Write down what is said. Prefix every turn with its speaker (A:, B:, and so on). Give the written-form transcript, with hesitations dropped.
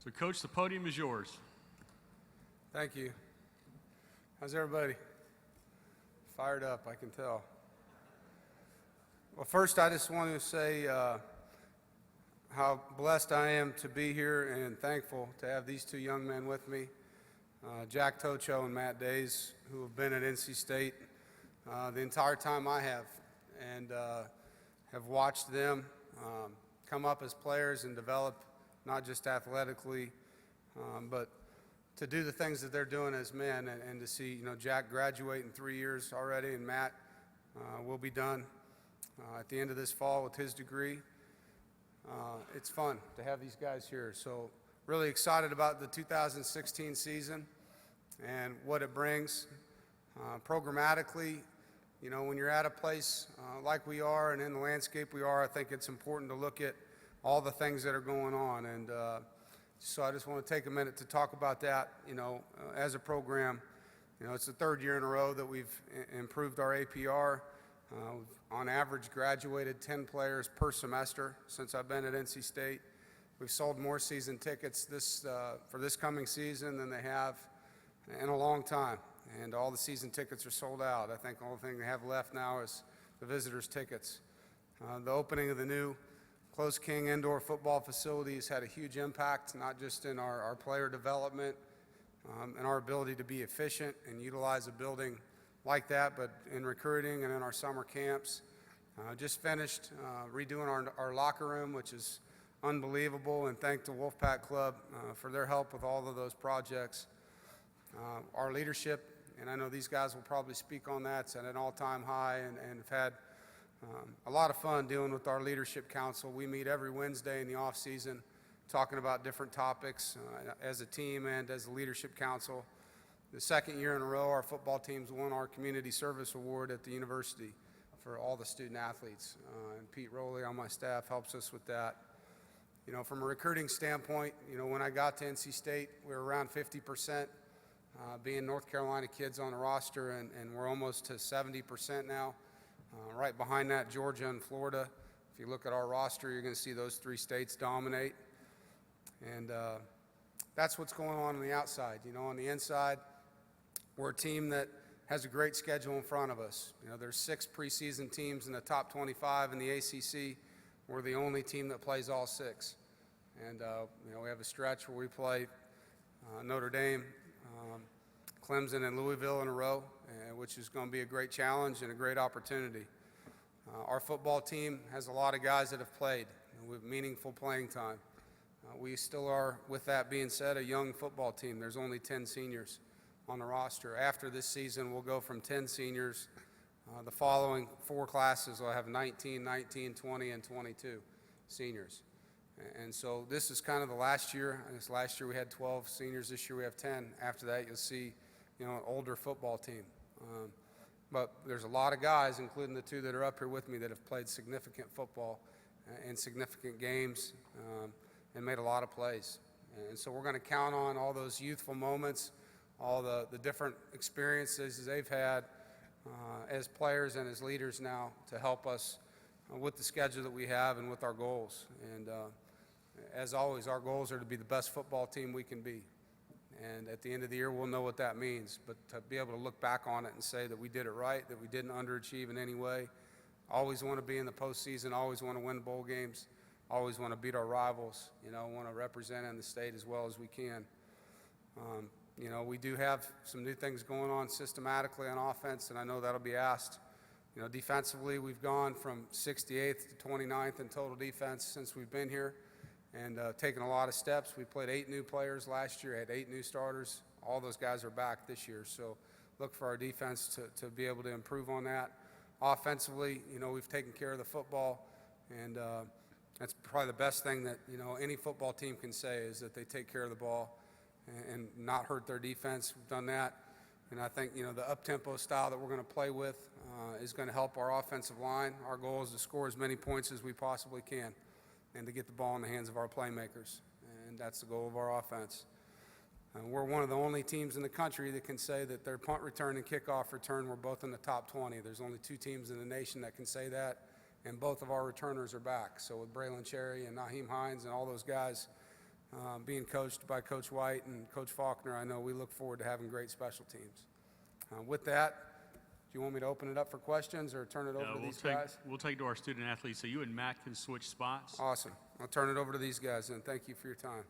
A: So, Coach, the podium is yours.
B: Thank you. How's everybody? Fired up, I can tell. Well, first, I just want to say how blessed I am to be here and thankful to have these two young men with me, Jack Tocho and Matt Days, who have been at NC State the entire time I have, and have watched them come up as players and develop not just athletically, but to do the things that they're doing as men, and to see Jack graduate in 3 years already, and Matt will be done at the end of this fall with his degree. It's fun to have these guys here. So really excited about the 2016 season and what it brings. Programmatically, when you're at a place like we are and in the landscape we are, I think it's important to look at all the things that are going on. And so I just want to take a minute to talk about that. As a program, it's the third year in a row that we've improved our APR. We've on average graduated 10 players per semester since I've been at NC State. We've sold more season tickets for this coming season than they have in a long time, and all the season tickets are sold out. I think the only thing they have left now is the visitors' tickets. The opening of the new Close King indoor football facility has had a huge impact, not just in our player development and our ability to be efficient and utilize a building like that, but in recruiting and in our summer camps. Just finished redoing our locker room, which is unbelievable, and thank the Wolfpack Club for their help with all of those projects. Our leadership, and I know these guys will probably speak on that, it's at an all-time high, and have had a lot of fun dealing with our leadership council. We meet every Wednesday in the off season talking about different topics as a team and as a leadership council. The second year in a row, our football teams won our Community Service Award at the university for all the student athletes. And Pete Rowley on my staff helps us with that. From a recruiting standpoint, when I got to NC State, we were around 50% being North Carolina kids on the roster, and we're almost to 70% now. Right behind that, Georgia and Florida. If you look at our roster, you're going to see those three states dominate. And that's what's going on the outside. On the inside, we're a team that has a great schedule in front of us. There's 6 preseason teams in the top 25 in the ACC. We're the only team that plays all 6. And, we have a stretch where we play Notre Dame, Clemson, and Louisville in a row, which is going to be a great challenge and a great opportunity. Our football team has a lot of guys that have played with meaningful playing time. We still are, with that being said, a young football team. There's only 10 seniors on the roster. After this season, we'll go from 10 seniors. The following 4 classes will have 19, 20, and 22 seniors. And so this is kind of the last year. I guess last year we had 12 seniors. This year we have 10. After that, you'll see, an older football team. But there's a lot of guys, including the 2 that are up here with me, that have played significant football in significant games and made a lot of plays. And so we're going to count on all those youthful moments, all the different experiences they've had as players and as leaders now to help us with the schedule that we have and with our goals. And as always, our goals are to be the best football team we can be. And at the end of the year, we'll know what that means. But to be able to look back on it and say that we did it right, that we didn't underachieve in any way, always want to be in the postseason, always want to win bowl games, always want to beat our rivals, want to represent in the state as well as we can. We do have some new things going on systematically on offense, and I know that'll be asked. Defensively, we've gone from 68th to 29th in total defense since we've been here, and taken a lot of steps. We played 8 new players last year, had 8 new starters. All those guys are back this year, so look for our defense to be able to improve on that. Offensively, we've taken care of the football, and that's probably the best thing that any football team can say, is that they take care of the ball and not hurt their defense. We've done that, and I think the up-tempo style that we're going to play with is going to help our offensive line. Our goal is to score as many points as we possibly can and to get the ball in the hands of our playmakers, and that's the goal of our offense. We're one of the only teams in the country that can say that their punt return and kickoff return were both in the top 20. There's only 2 teams in the nation that can say that, and both of our returners are back. So with Braylon Cherry and Naheem Hines and all those guys, being coached by Coach White and Coach Faulkner, I know we look forward to having great special teams. With that, do you want me to open it up for questions or turn it over to these guys?
A: We'll take to our student athletes. So you and Matt can switch spots.
B: Awesome. I'll turn it over to these guys then. Thank you for your time.